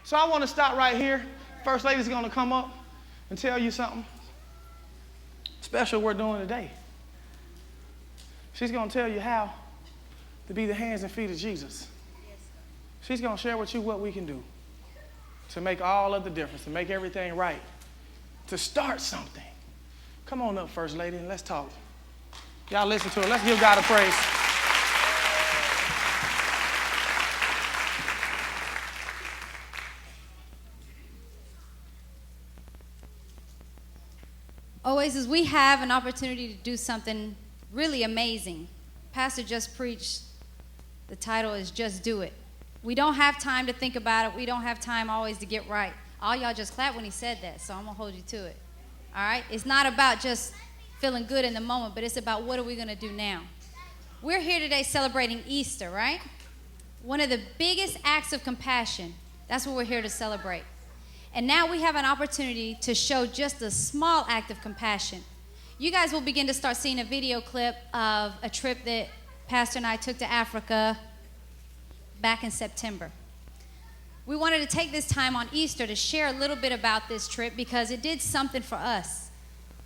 So I want to stop right here. First Lady's going to come up and tell you something special we're doing today. She's going to tell you how to be the hands and feet of Jesus. She's going to share with you what we can do to make all of the difference, to make everything right, to start something. Come on up, First Lady, and let's talk. Y'all listen to her. Let's give God a praise. Oasis, we have an opportunity to do something really amazing. Pastor just preached. The title is Just Do It. We don't have time to think about it. We don't have time always to get right. All y'all just clapped when he said that, so I'm going to hold you to it. All right? It's not about just feeling good in the moment, but it's about what are we going to do now. We're here today celebrating Easter, right? One of the biggest acts of compassion. That's what we're here to celebrate. And now we have an opportunity to show just a small act of compassion. You guys will begin to start seeing a video clip of a trip that Pastor and I took to Africa back in September. We wanted to take this time on Easter to share a little bit about this trip because it did something for us.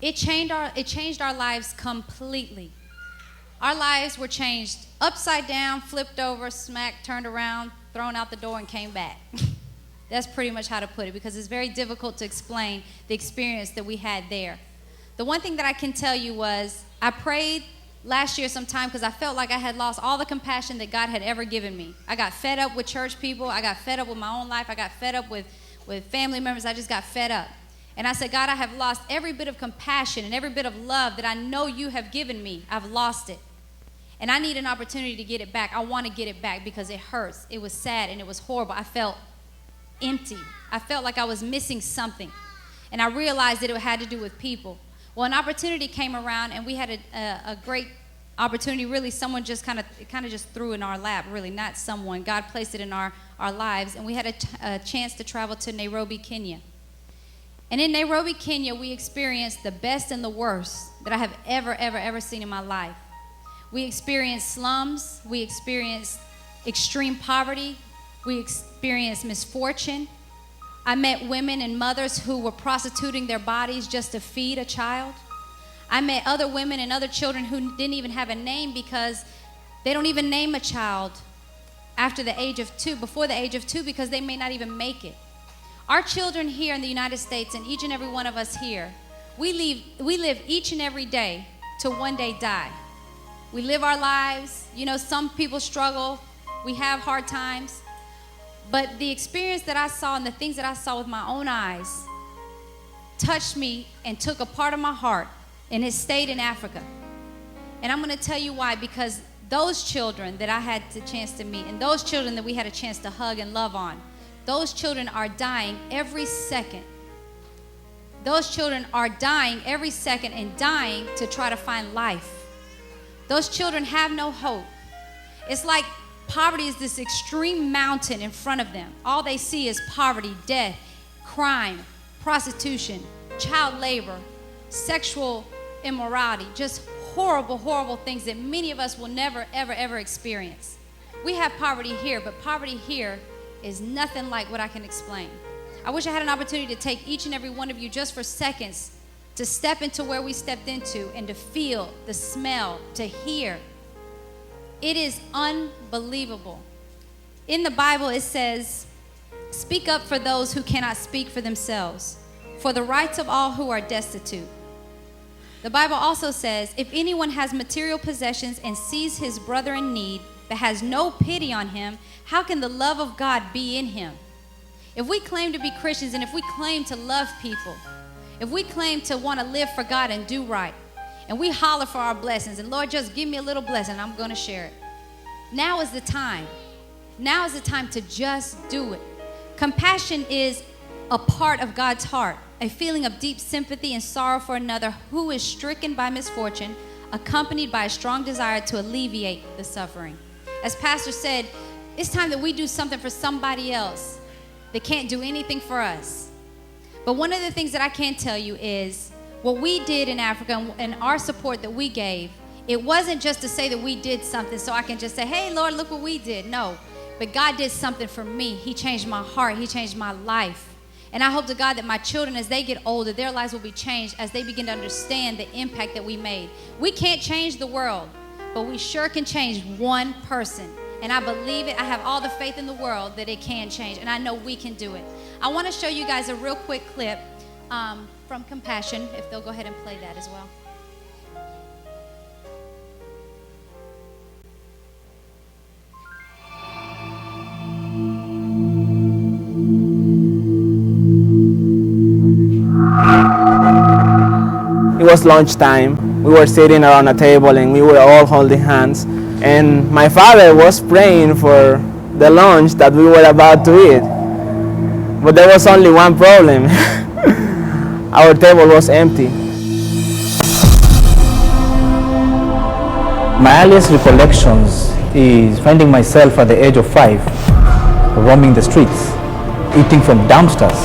It changed our lives completely. Our lives were changed upside down, flipped over, smacked, turned around, thrown out the door, and came back. That's pretty much how to put it because it's very difficult to explain the experience that we had there. The one thing that I can tell you was I prayed last year sometime because I felt like I had lost all the compassion that God had ever given me. I got fed up with church people. I got fed up with my own life. I got fed up with family members. I just got fed up. And I said, God, I have lost every bit of compassion and every bit of love that I know you have given me. I've lost it. And I need an opportunity to get it back. I want to get it back because it hurts. It was sad and it was horrible. I felt empty. I felt like I was missing something. And I realized that it had to do with people. Well, an opportunity came around, and we had a great opportunity. Really, someone just kind of just threw in our lap. Really, not someone. God placed it in our lives, and we had a chance to travel to Nairobi, Kenya. And in Nairobi, Kenya, we experienced the best and the worst that I have ever seen in my life. We experienced slums. We experienced extreme poverty. We experienced misfortune. I met women and mothers who were prostituting their bodies just to feed a child. I met other women and other children who didn't even have a name because they don't even name a child after the age of 2, before the age of 2, because they may not even make it. Our children here in the United States, and each and every one of us here, we live each and every day to one day die. We live our lives. You know, some people struggle. We have hard times. But the experience that I saw and the things that I saw with my own eyes touched me and took a part of my heart, and it stayed in Africa. And I'm going to tell you why, because those children that I had the chance to meet and those children that we had a chance to hug and love on, those children are dying every second. Those children are dying every second and dying to try to find life. Those children have no hope. It's like poverty is this extreme mountain in front of them. All they see is poverty, death, crime, prostitution, child labor, sexual immorality, just horrible things that many of us will never, ever experience. We have poverty here, but poverty here is nothing like what I can explain. I wish I had an opportunity to take each and every one of you just for seconds to step into where we stepped into and to feel the smell, to hear. It is unbelievable. In the Bible, it says, "Speak up for those who cannot speak for themselves, for the rights of all who are destitute." The Bible also says, "If anyone has material possessions and sees his brother in need, but has no pity on him, how can the love of God be in him?" If we claim to be Christians and if we claim to love people, if we claim to want to live for God and do right, and we holler for our blessings, and Lord, just give me a little blessing, I'm going to share it. Now is the time. Now is the time to just do it. Compassion is a part of God's heart, a feeling of deep sympathy and sorrow for another who is stricken by misfortune, accompanied by a strong desire to alleviate the suffering. As Pastor said, it's time that we do something for somebody else that can't do anything for us. But one of the things that I can tell you is what we did in Africa and our support that we gave, it wasn't just to say that we did something so I can just say, hey, Lord, look what we did. No, But God did something for me. He changed my heart. He changed my life. And I hope to God that my children, as they get older, their lives will be changed as they begin to understand the impact that we made. We can't change the world, but we sure can change one person. And I believe it. I have all the faith in the world that it can change. And I know we can do it. I want to show you guys a real quick clip from Compassion, if they'll go ahead and play that as well. It was lunchtime. We were sitting around a table and we were all holding hands. And my father was praying for the lunch that we were about to eat. But there was only one problem. Our table was empty. My earliest recollections is finding myself at the age of 5, roaming the streets, eating from dumpsters.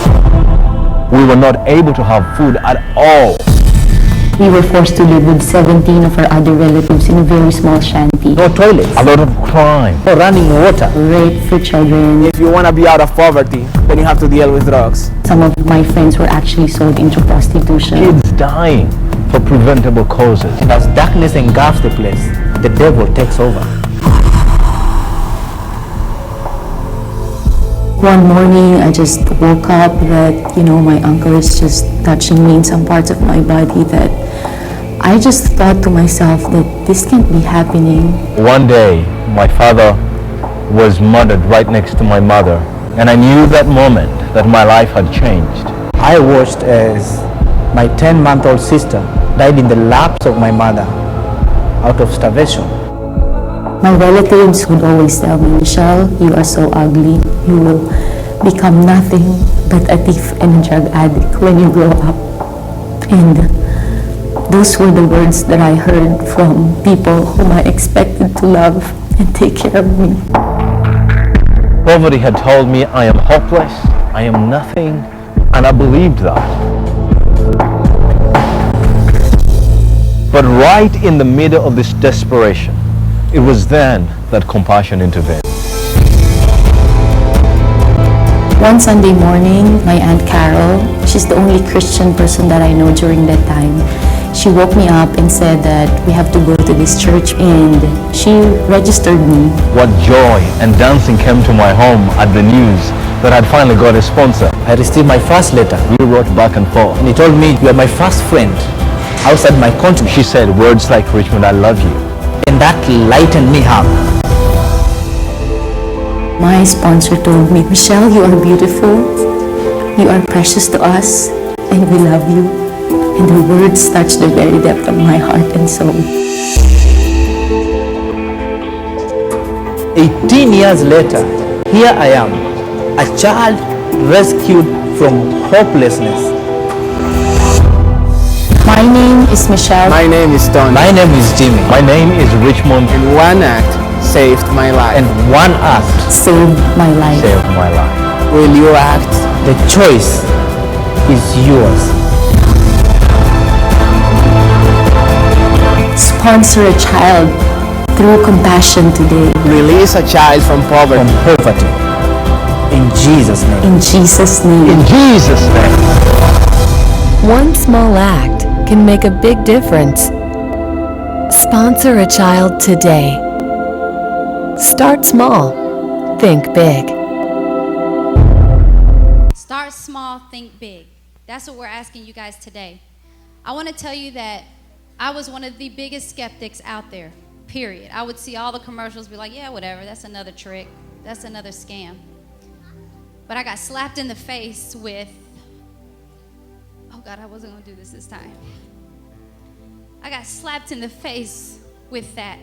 We were not able to have food at all. We were forced to live with 17 of our other relatives in a very small shanty. No toilets, A lot of crime. no running water. Rape for children. If you want to be out of poverty, then you have to deal with drugs. Some of my friends were actually sold into prostitution. Kids dying for preventable causes. And as darkness engulfs the place, the devil takes over. One morning, I just woke up that, my uncle is just touching me in some parts of my body, that I just thought to myself that this can't be happening. One day, my father was murdered right next to my mother, and I knew that moment that my life had changed. I watched as my 10-month-old sister died in the laps of my mother out of starvation. My relatives would always tell me, Michelle, you are so ugly. You will become nothing but a thief and a drug addict when you grow up. And those were the words that I heard from people whom I expected to love and take care of me. Poverty had told me I am hopeless, I am nothing, and I believed that. But right in the middle of this desperation, it was then that compassion intervened. One Sunday morning, my Aunt Carol, she's the only Christian person that I know during that time, she woke me up and said that we have to go to this church, and she registered me. What joy and dancing came to my home at the news that I'd finally got a sponsor. I received my first letter, We wrote back and forth. and he told me, you are my first friend outside my country. She said words like, Richmond, I love you. And that lightened me up. My sponsor told me, Michelle, you are beautiful, you are precious to us, and we love you. And her words touched the very depth of my heart and soul. 18 years later, here I am, a child rescued from hopelessness. My name is Michelle. My name is Tony. My name is Jimmy, My name is Richmond. And one act saved my life. and one act Saved my life. Saved my life. Will you act? The choice is yours. Sponsor a child through compassion today. Release a child from poverty. From poverty. In Jesus' name. In Jesus' name. In Jesus' name. One small act can make a big difference. Sponsor a child today. Start small. Think big. Start small, think big. That's what we're asking you guys today. I want to tell you that I was one of the biggest skeptics out there, period. I would see all the commercials, be like, yeah, whatever, that's another trick, that's another scam. But I got slapped in the face with, oh God, I wasn't going to do this time. I got slapped in the face with that.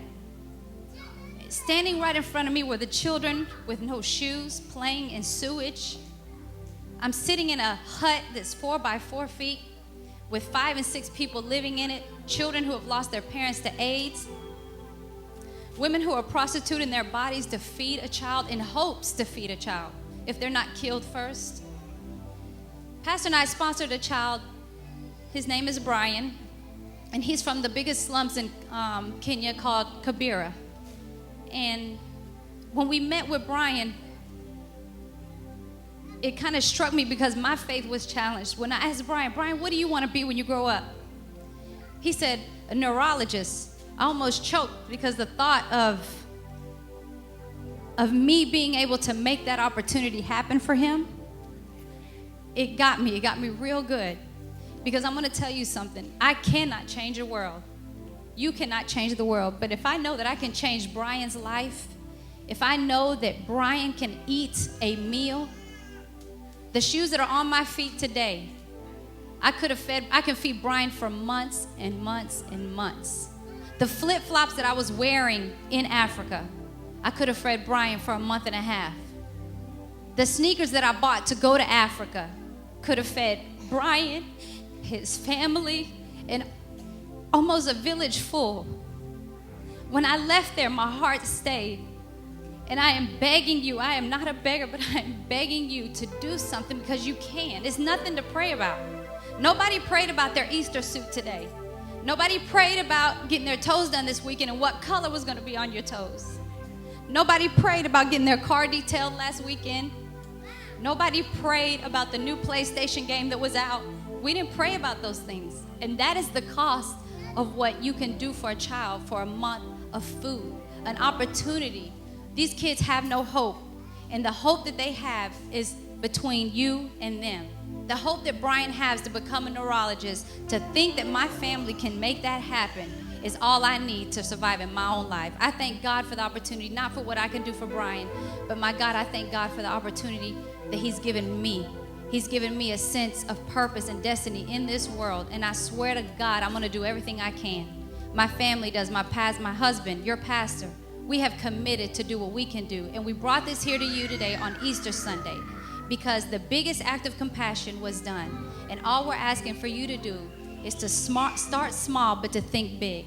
Standing right in front of me were the children with no shoes, playing in sewage. I'm sitting in a hut that's 4 by 4 feet with 5 and 6 people living in it, children who have lost their parents to AIDS, women who are prostituting their bodies to feed a child in hopes to feed a child if they're not killed first. Pastor and I sponsored a child. His name is Brian, and he's from the biggest slums in Kenya called Kibera. And when we met with Brian, it kind of struck me because my faith was challenged. When I asked Brian, what do you want to be when you grow up? He said, a neurologist. I almost choked because the thought of me being able to make that opportunity happen for him, it got me real good. Because I'm going to tell you something. I cannot change the world. You cannot change the world. But if I know that I can change Brian's life, if I know that Brian can eat a meal, the shoes that are on my feet today, I can feed Brian for months and months and months. The flip-flops that I was wearing in Africa, I could have fed Brian for a month and a half. The sneakers that I bought to go to Africa could have fed Brian, his family, and almost a village full. When I left there, my heart stayed. And I am begging you, I am not a beggar, but I am begging you to do something because you can. It's nothing to pray about. Nobody prayed about their Easter suit today. Nobody prayed about getting their toes done this weekend and what color was going to be on your toes. Nobody prayed about getting their car detailed last weekend. Nobody prayed about the new PlayStation game that was out. We didn't pray about those things. And that is the cost of what you can do for a child for a month of food, an opportunity. These kids have no hope. And the hope that they have is between you and them. The hope that Brian has to become a neurologist, to think that my family can make that happen, is all I need to survive in my own life. I thank God for the opportunity, not for what I can do for Brian, but my God, I thank God for the opportunity that he's given me. He's given me a sense of purpose and destiny in this world, and I swear to God, I'm going to do everything I can. My family does, my husband, your pastor. We have committed to do what we can do, and we brought this here to you today on Easter Sunday because the biggest act of compassion was done, and all we're asking for you to do is to start small, but to think big.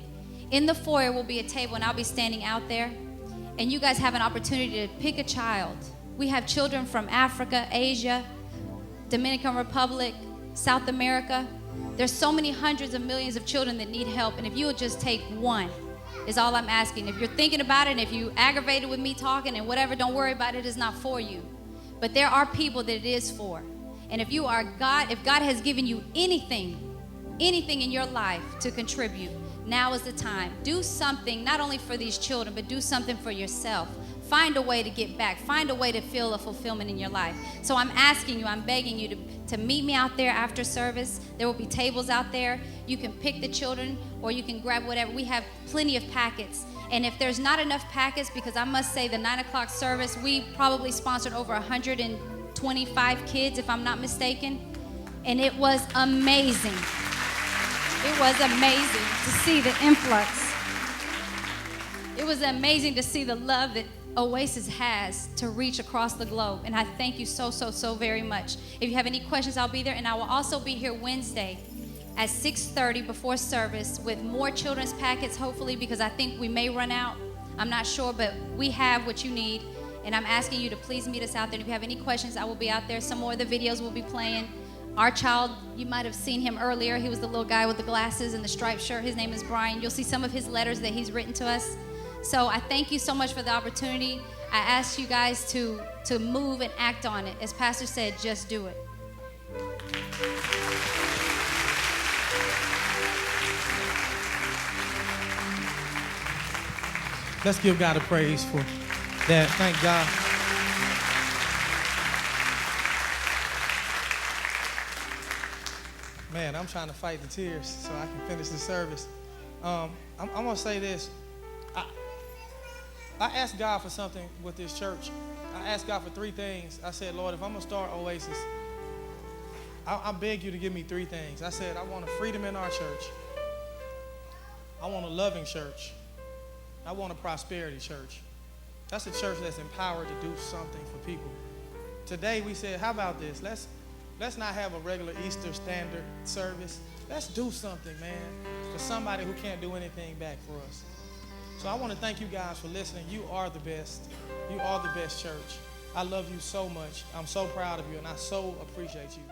In the foyer will be a table, and I'll be standing out there, and you guys have an opportunity to pick a child. We have children from Africa, Asia, Dominican Republic, South America. There's so many hundreds of millions of children that need help, and if you would just take one, is all I'm asking. If you're thinking about it, and if you aggravated with me talking and whatever, don't worry about it. It's not for you. But there are people that it is for. And if you are God, if God has given you anything in your life to contribute, now is the time. Do something not only for these children, but do something for yourself. Find a way to get back. Find a way to feel a fulfillment in your life. So I'm asking you, I'm begging you to meet me out there after service. There will be tables out there. You can pick the children or you can grab whatever. We have plenty of packets. And if there's not enough packets, because I must say the 9 o'clock service, we probably sponsored over 125 kids, if I'm not mistaken. And it was amazing. It was amazing to see the influx. It was amazing to see the love that Oasis has to reach across the globe. And I thank you so very much. If you have any questions, I'll be there. And I will also be here Wednesday at 6:30 before service with more children's packets, hopefully, because I think we may run out. I'm not sure, but we have what you need. And I'm asking you to please meet us out there. And if you have any questions, I will be out there. Some more of the videos will be playing. Our child, you might have seen him earlier. He was the little guy with the glasses and the striped shirt. His name is Brian. You'll see some of his letters that he's written to us. So I thank you so much for the opportunity. I ask you guys to move and act on it. As Pastor said, just do it. Let's give God a praise for that. Thank God. Man, I'm trying to fight the tears so I can finish the service. I'm going to say this. I asked God for something with this church. I asked God for 3 things. I said, Lord, if I'm going to start Oasis, I beg you to give me 3 things. I said, I want a freedom in our church. I want a loving church. I want a prosperity church. That's a church that's empowered to do something for people. Today we said, how about this? Let's not have a regular Easter standard service. Let's do something, man, for somebody who can't do anything back for us. So I want to thank you guys for listening. You are the best. You are the best church. I love you so much. I'm so proud of you, and I so appreciate you.